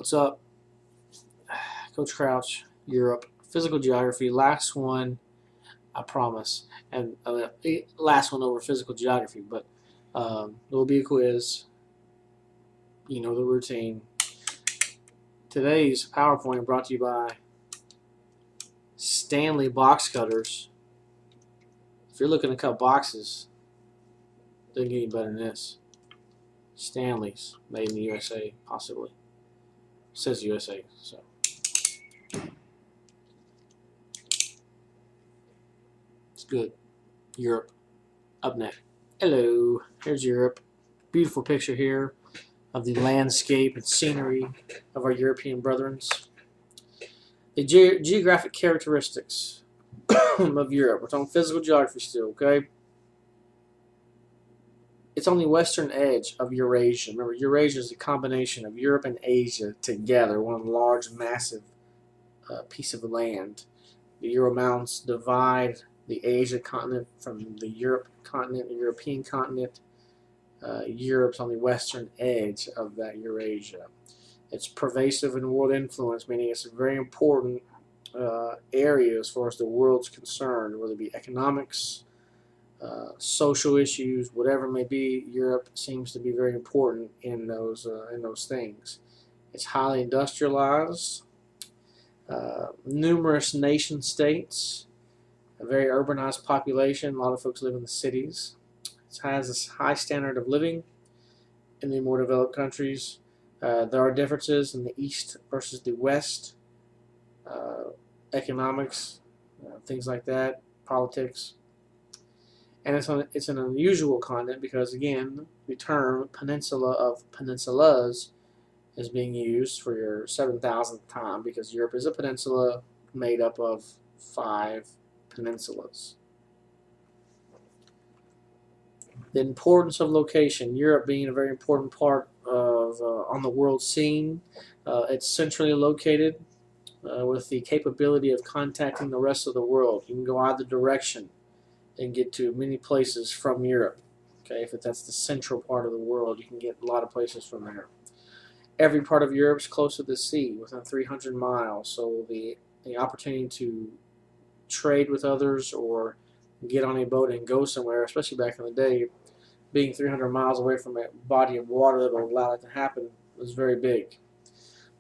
What's up? Coach Crouch, Europe. Physical geography, last one, I promise. And last one over physical geography, but there'll be a quiz. You know the routine. Today's PowerPoint brought to you by Stanley Box Cutters. If you're looking to cut boxes, doesn't get any better than this. Stanley's, made in the USA, possibly. It says USA, so. It's good. Europe, up next. Hello, here's Europe. Beautiful picture here of the landscape and scenery of our European brethren. The geographic characteristics of Europe. We're talking physical geography still, okay? It's on the western edge of Eurasia. Remember, Eurasia is a combination of Europe and Asia together, one large, massive piece of land. The Ural Mountains divide the Asia continent from the Europe continent, the European continent. Europe's on the western edge of that Eurasia. It's pervasive in world influence, meaning it's a very important area as far as the world's concerned, whether it be economics, social issues, whatever it may be. Europe seems to be very important in those things. It's highly industrialized, numerous nation states, a very urbanized population. A lot of folks live in the cities. It has this high standard of living in the more developed countries. There are differences in the East versus the West, economics, things like that, politics. And it's an unusual continent because, again, the term peninsula of peninsulas is being used for your 7,000th time because Europe is a peninsula made up of 5 peninsulas. The importance of location. Europe being a very important part of on the world scene. It's centrally located with the capability of contacting the rest of the world. You can go either direction and get to many places from Europe. Okay, if that's the central part of the world, you can get a lot of places from there. Every part of Europe is close to the sea, within 300 miles. So the opportunity to trade with others or get on a boat and go somewhere, especially back in the day, being 300 miles away from a body of water that will allow that to happen was very big.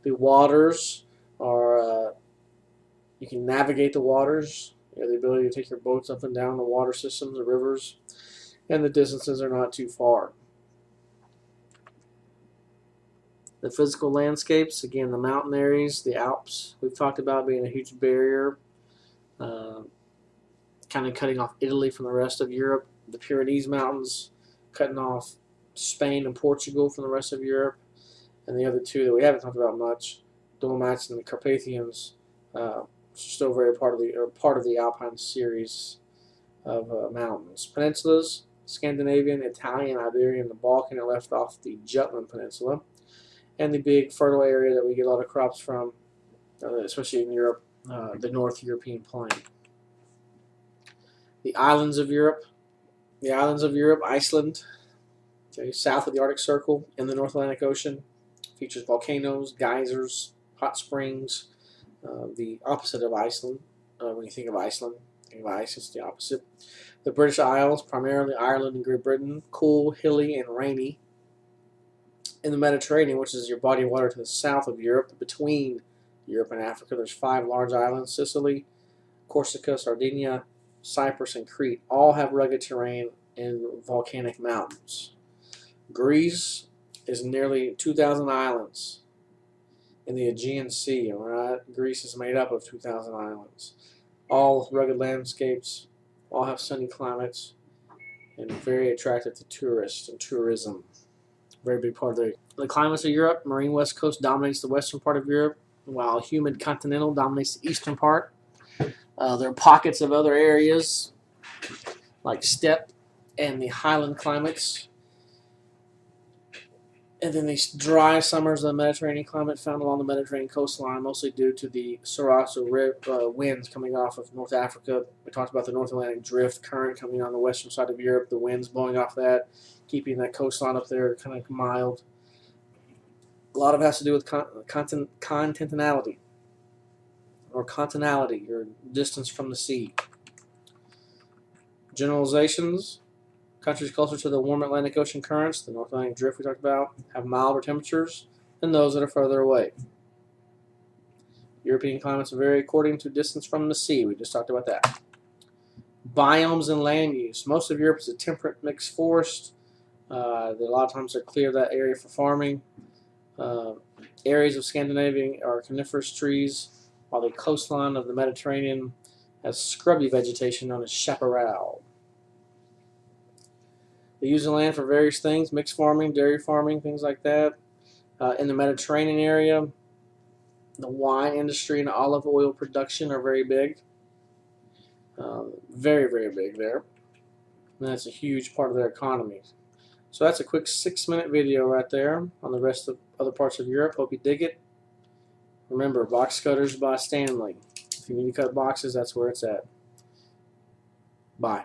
The waters are, you can navigate the waters. You have the ability to take your boats up and down the water systems, the rivers, and the distances are not too far. The physical landscapes, again, the mountain areas, the Alps, we've talked about being a huge barrier, kind of cutting off Italy from the rest of Europe. The Pyrenees Mountains, cutting off Spain and Portugal from the rest of Europe. And the other two that we haven't talked about much, Dolomites and the Carpathians, still very part of the Alpine series of mountains. Peninsulas, Scandinavian, Italian, Iberian, the Balkan are left off the Jutland Peninsula. And the big fertile area that we get a lot of crops from, especially in Europe, the North European plain. The islands of Europe. The islands of Europe, Iceland, okay, south of the Arctic Circle in the North Atlantic Ocean, features volcanoes, geysers, hot springs. The opposite of Iceland, when you think of Iceland, think of ice, it's the opposite. The British Isles, primarily Ireland and Great Britain, cool, hilly, and rainy. In the Mediterranean, which is your body of water to the south of Europe, between Europe and Africa, there's 5 large islands: Sicily, Corsica, Sardinia, Cyprus, and Crete. All have rugged terrain and volcanic mountains. Greece is nearly 2,000 islands in the Aegean Sea. All right? Greece is made up of 2,000 islands. All rugged landscapes, all have sunny climates, and very attractive to tourists and tourism. Very big part of the climates of Europe. Marine west coast dominates the western part of Europe, while humid continental dominates the eastern part. There are pockets of other areas like steppe and the highland climates. And then these dry summers of the Mediterranean climate found along the Mediterranean coastline, mostly due to the Sarasso winds coming off of North Africa. We talked about the North Atlantic drift current coming on the western side of Europe, the winds blowing off that, keeping that coastline up there kind of mild. A lot of it has to do with continentality, or continentality, or distance from the sea. Generalizations: countries closer to the warm Atlantic Ocean currents, the North Atlantic Drift we talked about, have milder temperatures than those that are further away. European climates vary according to distance from the sea. We just talked about that. Biomes and land use. Most of Europe is a temperate mixed forest. A lot of times they clear that area for farming. Areas of Scandinavia are coniferous trees, while the coastline of the Mediterranean has scrubby vegetation known as chaparral. They use the land for various things: mixed farming, dairy farming, things like that. In the Mediterranean area, the wine industry and olive oil production are very big. Very, very big there. And that's a huge part of their economy. So that's a quick 6-minute video right there on the rest of other parts of Europe. Hope you dig it. Remember, Box Cutters by Stanley. If you need to cut boxes, that's where it's at. Bye.